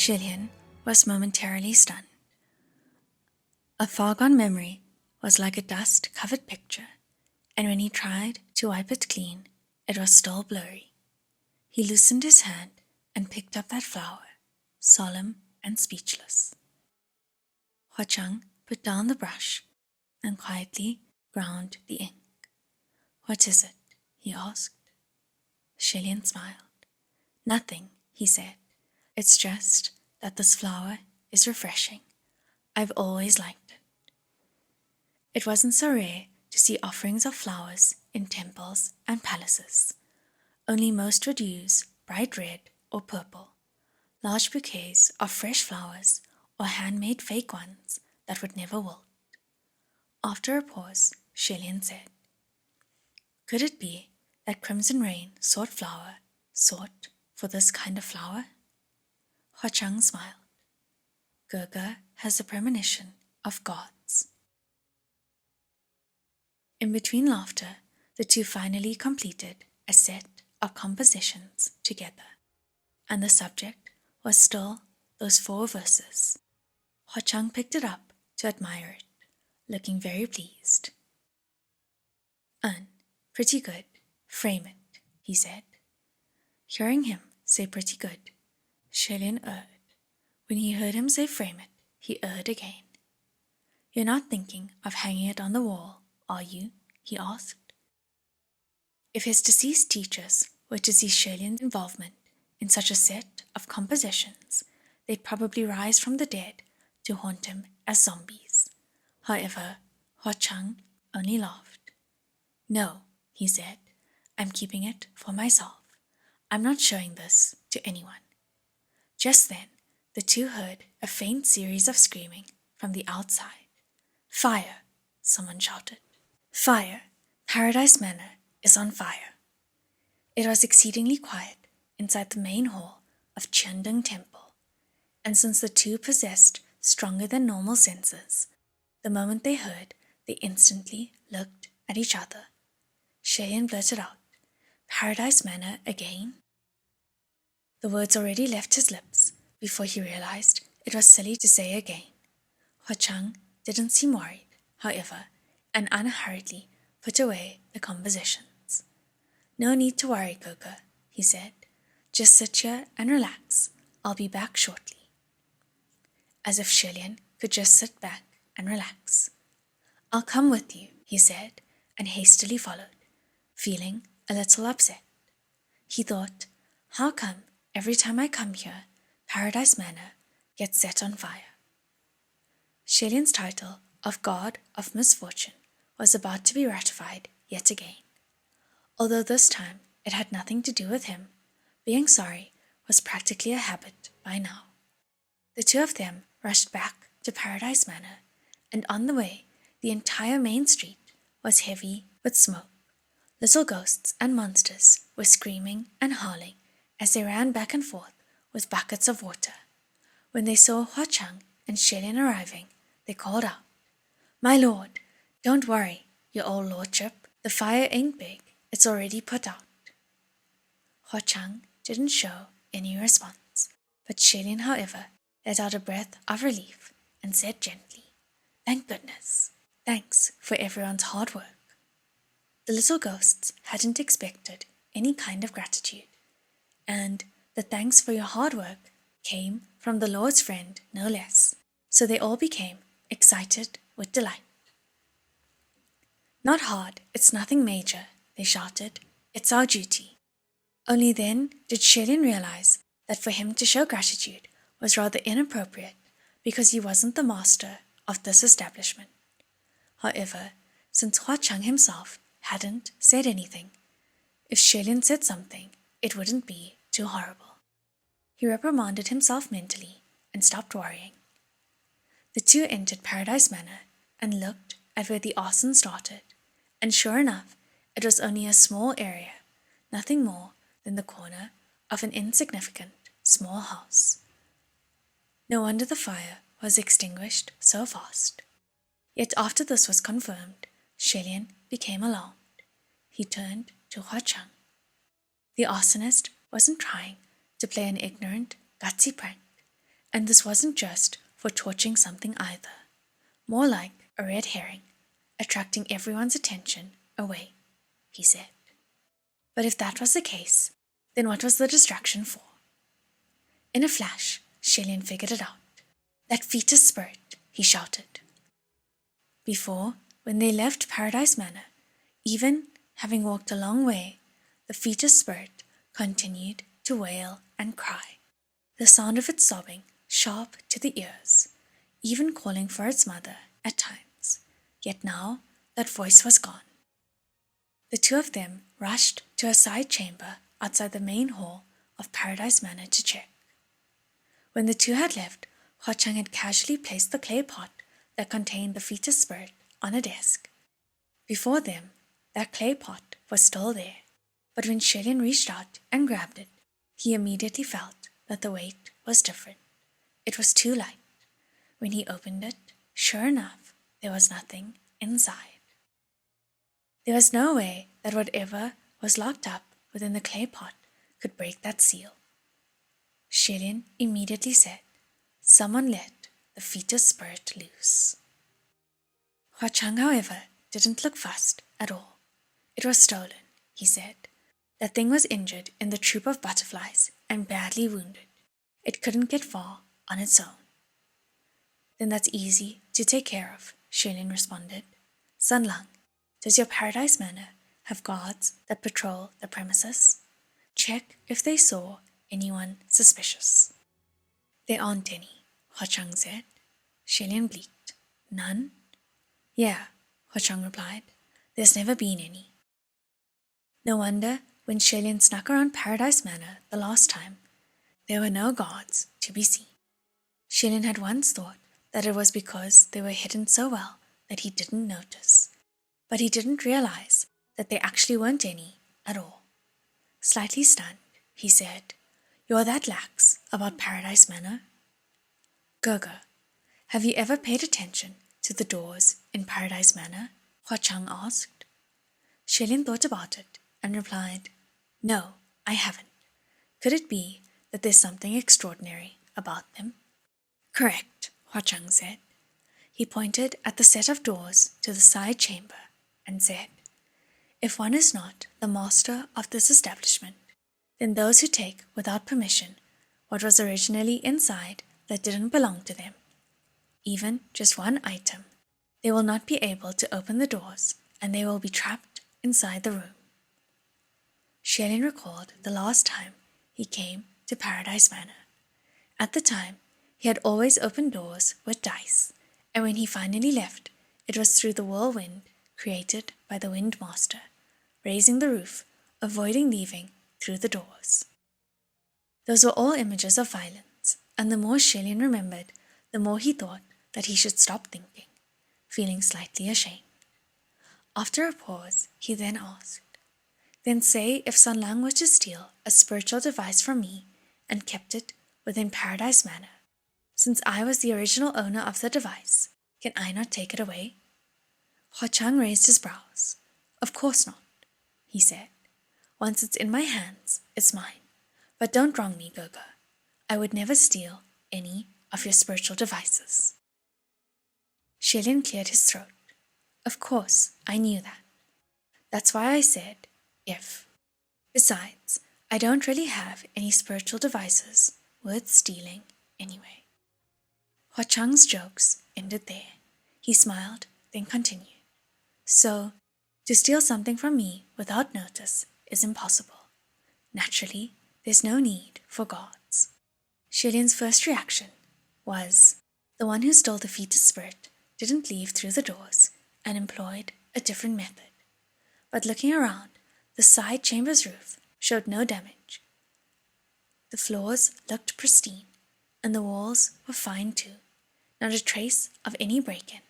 Shilian was momentarily stunned. A far-gone memory was like a dust-covered picture, and when he tried to wipe it clean, it was still blurry. He loosened his hand and picked up that flower, solemn and speechless. Huacheng put down the brush and quietly ground the ink. "What is it?" he asked. Shilian smiled. "Nothing," he said. "It's just that this flower is refreshing. I've always liked it." It wasn't so rare to see offerings of flowers in temples and palaces. Only most would use bright red or purple, large bouquets of fresh flowers or handmade fake ones that would never wilt. After a pause, Shilian said, "Could it be that Crimson Rain sought for this kind of flower?" Huacheng smiled. "Gurga has a premonition of gods." In between laughter, the two finally completed a set of compositions together, and the subject was still those 4 verses. Huacheng picked it up to admire it, looking very pleased. "Pretty good. Frame it," he said. Hearing him say "pretty good," Shilian erred. When he heard him say "frame it," he erred again. "You're not thinking of hanging it on the wall, are you?" he asked. If his deceased teachers were to see Shilian's involvement in such a set of compositions, they'd probably rise from the dead to haunt him as zombies. However, Huacheng only laughed. "No," he said, "I'm keeping it for myself. I'm not showing this to anyone." Just then, the two heard a faint series of screaming from the outside. "Fire!" someone shouted. "Fire! Paradise Manor is on fire." It was exceedingly quiet inside the main hall of Tian Temple, and since the two possessed stronger than normal senses, the moment they heard, they instantly looked at each other. Shilian blurted out, "Paradise Manor again?" The words already left his lips before he realized it was silly to say again. Huacheng didn't seem worried, however, and unhurriedly put away the compositions. "No need to worry, Gurga," he said. "Just sit here and relax. I'll be back shortly." As if Shilian could just sit back and relax. "I'll come with you," he said, and hastily followed, feeling a little upset. He thought, how come every time I come here, Paradise Manor gets set on fire? Shilian's title of God of Misfortune was about to be ratified yet again. Although this time it had nothing to do with him, being sorry was practically a habit by now. The two of them rushed back to Paradise Manor, and on the way, the entire main street was heavy with smoke. Little ghosts and monsters were screaming and howling as they ran back and forth with buckets of water. When they saw Huacheng and Shilian arriving, they called out, "My lord, don't worry, your old lordship. The fire ain't big, it's already put out." Huacheng didn't show any response, but Shilian, however, let out a breath of relief and said gently, "Thank goodness. Thanks for everyone's hard work." The little ghosts hadn't expected any kind of gratitude, and the thanks for your hard work came from the Lord's friend no less, so they all became excited with delight. "Not hard, it's nothing major," they shouted. "It's our duty." Only then did Shilian realize that for him to show gratitude was rather inappropriate because he wasn't the master of this establishment. However, since Huacheng himself hadn't said anything, if Shilian said something, it wouldn't be too horrible. He reprimanded himself mentally and stopped worrying. The two entered Paradise Manor and looked at where the arson started, and sure enough, it was only a small area, nothing more than the corner of an insignificant small house. No wonder the fire was extinguished so fast. Yet after this was confirmed, Shilian became alarmed. He turned to Huacheng. The arsonist wasn't trying to play an ignorant, gutsy prank, And this wasn't just for torching something either, more like a red herring, attracting everyone's attention away, he said. But if that was the case, then what was the distraction for? In a flash, Shilin figured it out. That fetus spirit, he shouted. Before, when they left Paradise Manor, even having walked a long way, the fetus spirit continued to wail and cry, the sound of its sobbing sharp to the ears, even calling for its mother at times. Yet now that voice was gone. The two of them rushed to a side chamber outside the main hall of Paradise Manor to check. When the two had left, Hua Chang had casually placed the clay pot that contained the fetus spirit on a desk. Before them, that clay pot was still there, but when Shilin reached out and grabbed it, he immediately felt that the weight was different. It was too light. When he opened it, sure enough, there was nothing inside. There was no way that whatever was locked up within the clay pot could break that seal. Shilin immediately said, "Someone let the fetus spirit loose." Hua Chang, however, didn't look fussed at all. "It was stolen," he said. "That thing was injured in the troop of butterflies and badly wounded. It couldn't get far on its own." "Then that's easy to take care of," Shilin responded. "Sun Lang, does your Paradise Manor have guards that patrol the premises? Check if they saw anyone suspicious." "There aren't any," Hua Chang said. Shilin bleeped. "None?" "Yeah," Hua Chang replied. "There's never been any." No wonder when Shilin snuck around Paradise Manor the last time, there were no guards to be seen. Shilin had once thought that it was because they were hidden so well that he didn't notice, but he didn't realize that there actually weren't any at all. Slightly stunned, he said, "You're that lax about Paradise Manor?" "Gurgur, have you ever paid attention to the doors in Paradise Manor?" Hua Chang asked. Shilin thought about it and replied, "No, I haven't. Could it be that there's something extraordinary about them?" "Correct," Hua Chang said. He pointed at the set of doors to the side chamber and said, "If one is not the master of this establishment, then those who take without permission what was originally inside that didn't belong to them, even just one item, they will not be able to open the doors and they will be trapped inside the room." Shilin recalled the last time he came to Paradise Manor. At the time, he had always opened doors with dice, and when he finally left, it was through the whirlwind created by the Wind Master, raising the roof, avoiding leaving through the doors. Those were all images of violence, and the more Shilin remembered, the more he thought that he should stop thinking, feeling slightly ashamed. After a pause, he then asked, "Then say if Sun Lang were to steal a spiritual device from me and kept it within Paradise Manor, since I was the original owner of the device, can I not take it away?" Hua Chang raised his brows. "Of course not," he said. "Once it's in my hands, it's mine. But don't wrong me, Gurgur. I would never steal any of your spiritual devices." Shilin cleared his throat. "Of course, I knew that. That's why I said, if. Besides, I don't really have any spiritual devices worth stealing anyway." Hua Chang's jokes ended there. He smiled, then continued. "So, to steal something from me without notice is impossible. Naturally, there's no need for guards." Shilin's first reaction was, the one who stole the fetus spirit didn't leave through the doors and employed a different method. But looking around, the side chamber's roof showed no damage. The floors looked pristine, and the walls were fine too, not a trace of any break-in.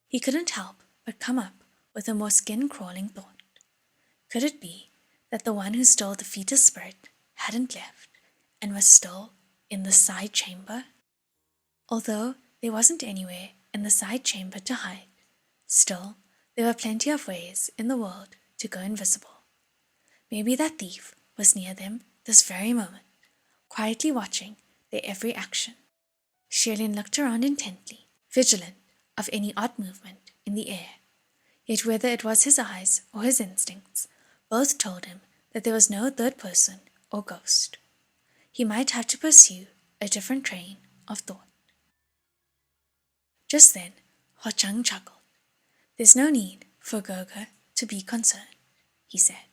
He couldn't help but come up with a more skin-crawling thought. Could it be that the one who stole the fetus spirit hadn't left and was still in the side chamber? Although there wasn't anywhere in the side chamber to hide, still there were plenty of ways in the world to go invisible. Maybe that thief was near them this very moment, quietly watching their every action. Shilin looked around intently, vigilant of any odd movement in the air. Yet whether it was his eyes or his instincts, both told him that there was no third person or ghost. He might have to pursue a different train of thought. Just then, Ho Chang chuckled. "There's no need for Goga to be concerned," he said.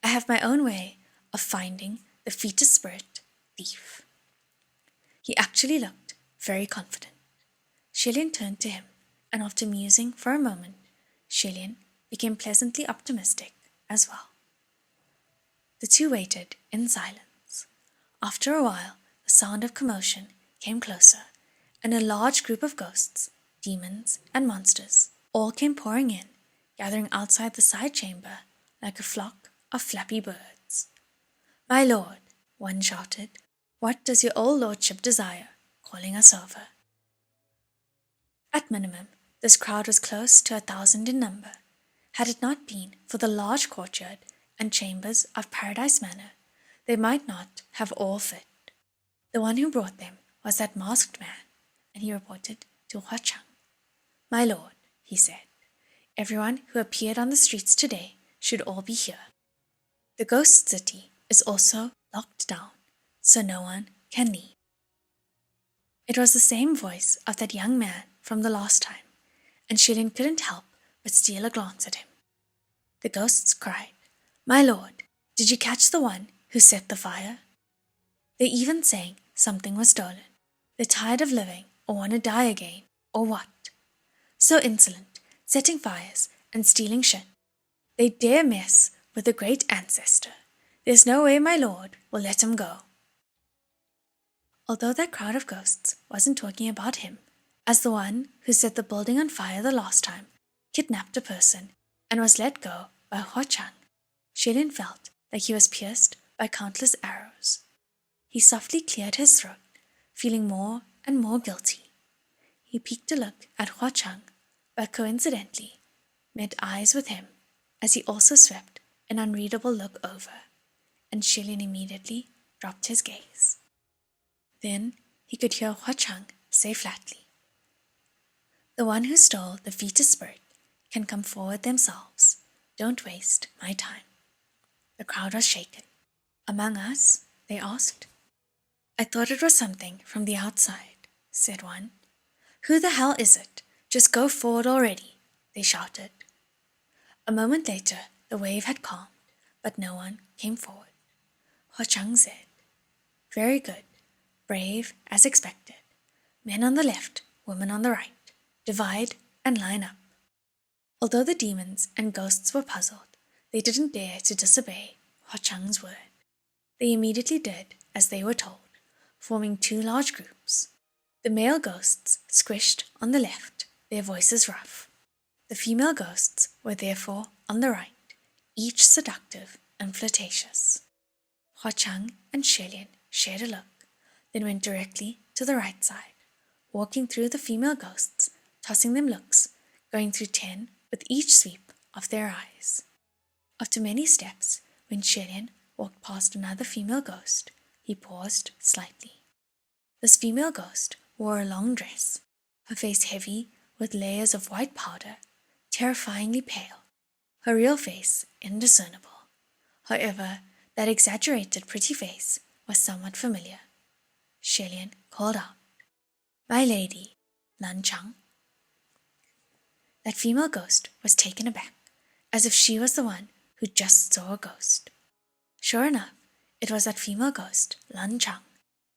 "I have my own way of finding the fetus spirit thief." He actually looked very confident. Shilin turned to him, and after musing for a moment, Shilin became pleasantly optimistic as well. The two waited in silence. After a while, the sound of commotion came closer, and a large group of ghosts, demons, and monsters all came pouring in, gathering outside the side chamber like a flock of flappy birds. "My lord," one shouted, "what does your old lordship desire, calling us over?" At minimum, this crowd was close to 1,000 in number. Had it not been for the large courtyard and chambers of Paradise Manor, they might not have all fit. The one who brought them was that masked man, and he reported to Hua Chang. "My lord," he said, "everyone who appeared on the streets today should all be here. The ghost city is also locked down, so no one can leave." It was the same voice of that young man from the last time, and Shilin couldn't help but steal a glance at him. The ghosts cried, "My lord, did you catch the one who set the fire?" They even saying something was stolen. They're tired of living or want to die again, or what? So insolent, setting fires and stealing shit. They dare mess with the great ancestor. There's no way my lord will let him go. Although that crowd of ghosts wasn't talking about him, as the one who set the building on fire the last time, kidnapped a person, and was let go by Hua Chang, Shilin felt like he was pierced by countless arrows. He softly cleared his throat, feeling more and more guilty. He peeked a look at Hua Chang, but coincidentally met eyes with him as he also swept an unreadable look over, and Shilin immediately dropped his gaze. Then he could hear Hua Chang say flatly, "The one who stole the fetus spirit can come forward themselves. Don't waste my time." The crowd was shaken. "Among us?" they asked. "I thought it was something from the outside," said one. "Who the hell is it? Just go forward already," they shouted. A moment later, the wave had calmed, but no one came forward. Hua Chang said, "Very good. Brave as expected. Men on the left, women on the right. Divide and line up." Although the demons and ghosts were puzzled, they didn't dare to disobey Hua Chang's word. They immediately did as they were told, forming two large groups. The male ghosts squished on the left, their voices rough. The female ghosts were therefore on the right, each seductive and flirtatious. Hua Chang and Shilin shared a look, then went directly to the right side, walking through the female ghosts, tossing them looks, going through 10 with each sweep of their eyes. After many steps, when Shilin walked past another female ghost, he paused slightly. This female ghost wore a long dress, her face heavy with layers of white powder, terrifyingly pale, her real face indiscernible. However, that exaggerated pretty face was somewhat familiar. Shilin called out, "My lady, Lan Chang." That female ghost was taken aback, as if she was the one who just saw a ghost. Sure enough, it was that female ghost, Lan Chang,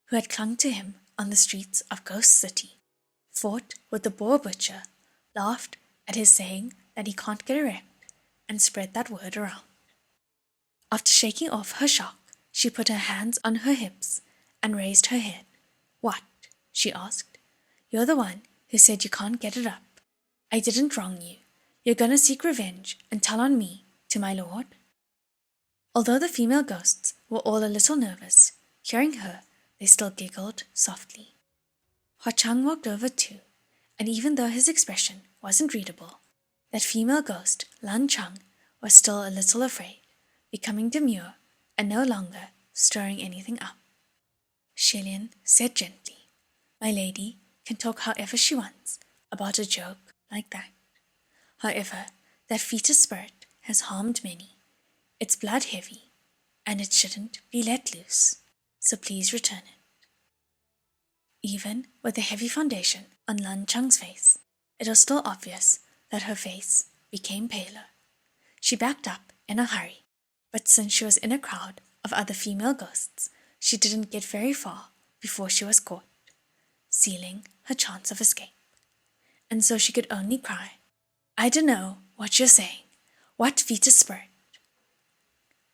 who had clung to him on the streets of Ghost City, fought with the boar butcher, laughed at his saying that he can't get erect, and spread that word around. After shaking off her shock, she put her hands on her hips and raised her head. "What?" she asked. "You're the one who said you can't get it up. I didn't wrong you. You're gonna seek revenge and tell on me to my lord?" Although the female ghosts were all a little nervous, hearing her, they still giggled softly. Hua Chang walked over too, and even though his expression wasn't readable, that female ghost, Lan Chang, was still a little afraid, becoming demure and no longer stirring anything up. Shilin said gently, My lady can talk however she wants about a joke like that. However, that fetus spirit has harmed many. It's blood heavy, and it shouldn't be let loose, so please return it. Even with the heavy foundation on Lan Chang's face, it was still obvious that her face became paler. She backed up in a hurry, but since she was in a crowd of other female ghosts, she didn't get very far before she was caught, sealing her chance of escape. And so she could only cry, "I don't know what you're saying. What fetus spirit?"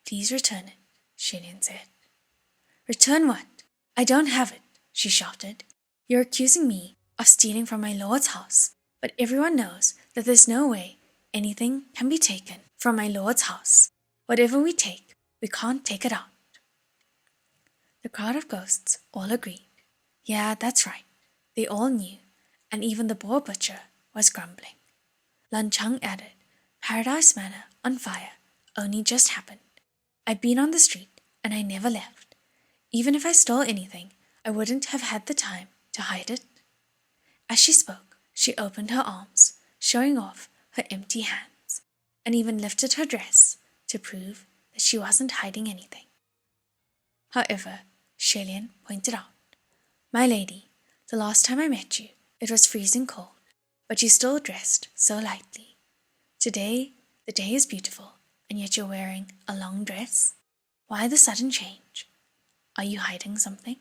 "Please return it," Shilin said. "Return what? I don't have it," she shouted. "You're accusing me of stealing from my lord's house, but everyone knows that there's no way anything can be taken from my lord's house. Whatever we take, we can't take it out." The crowd of ghosts all agreed. Yeah, that's right. They all knew, and even the boar butcher was grumbling. Lan Chang added, "Paradise Manor on fire only just happened. I've been on the street and I never left. Even if I stole anything, I wouldn't have had the time to hide it." As she spoke, she opened her arms, showing off her empty hands, and even lifted her dress to prove that she wasn't hiding anything. However, Shelian pointed out, "My lady, the last time I met you, it was freezing cold, but you still dressed so lightly. Today, the day is beautiful, and yet you're wearing a long dress. Why the sudden change? Are you hiding something?"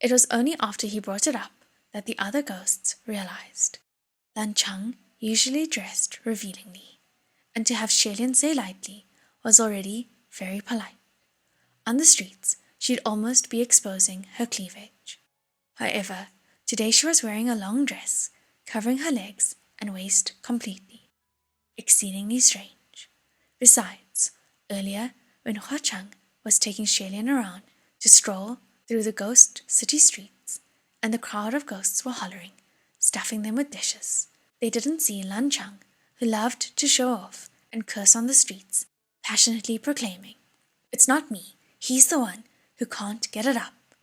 It was only after he brought it up that the other ghosts realized. Lan Chang usually dressed revealingly, and to have Shelian say lightly was already very polite. On the streets, she'd almost be exposing her cleavage. However, today she was wearing a long dress, covering her legs and waist completely. Exceedingly strange. Besides, earlier, when Hua Chang was taking Shelian around to stroll through the ghost city streets, and the crowd of ghosts were hollering, stuffing them with dishes, they didn't see Lan Chang, who loved to show off and curse on the streets, passionately proclaiming, "It's not me, he's the one who can't get it up."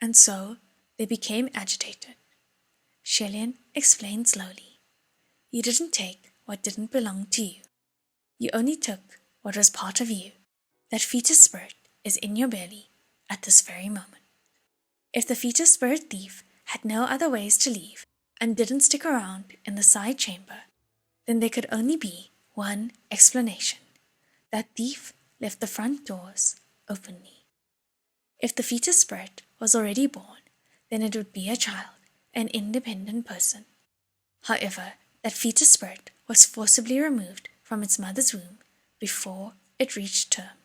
And so they became agitated. Shelian explained slowly, "You didn't take what didn't belong to you. You only took what was part of you. That fetus spirit is in your belly at this very moment. If the fetus spirit thief had no other ways to leave and didn't stick around in the side chamber, then there could only be one explanation. That thief left the front doors openly. If the fetus spirit was already born, then it would be a child, an independent person. However, that fetus spirit was forcibly removed from its mother's womb before it reached term.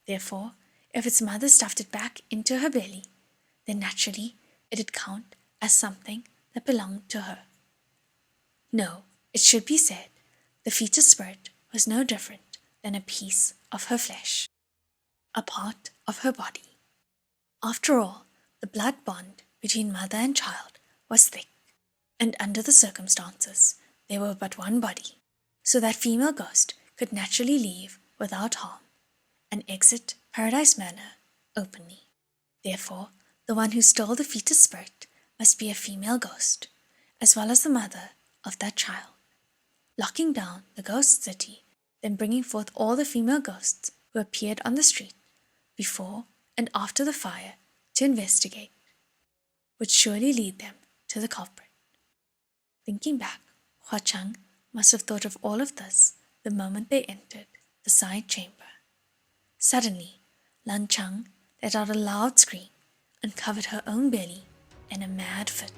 Therefore, if its mother stuffed it back into her belly, then naturally it'd count as something that belonged to her. No, it should be said, the fetus spirit was no different than a piece of her flesh, a part of her body. After all, the blood bond between mother and child was thick, and under the circumstances, they were but one body, so that female ghost could naturally leave without harm and exit Paradise Manor openly. Therefore, the one who stole the fetus spirit must be a female ghost, as well as the mother of that child. Locking down the ghost city, then bringing forth all the female ghosts who appeared on the street before and after the fire to investigate, would surely lead them to the culprit. Thinking back, Hua Chang must have thought of all of this the moment they entered the side chamber. Suddenly, Lan Chang let out a loud scream and covered her own belly in a mad fit.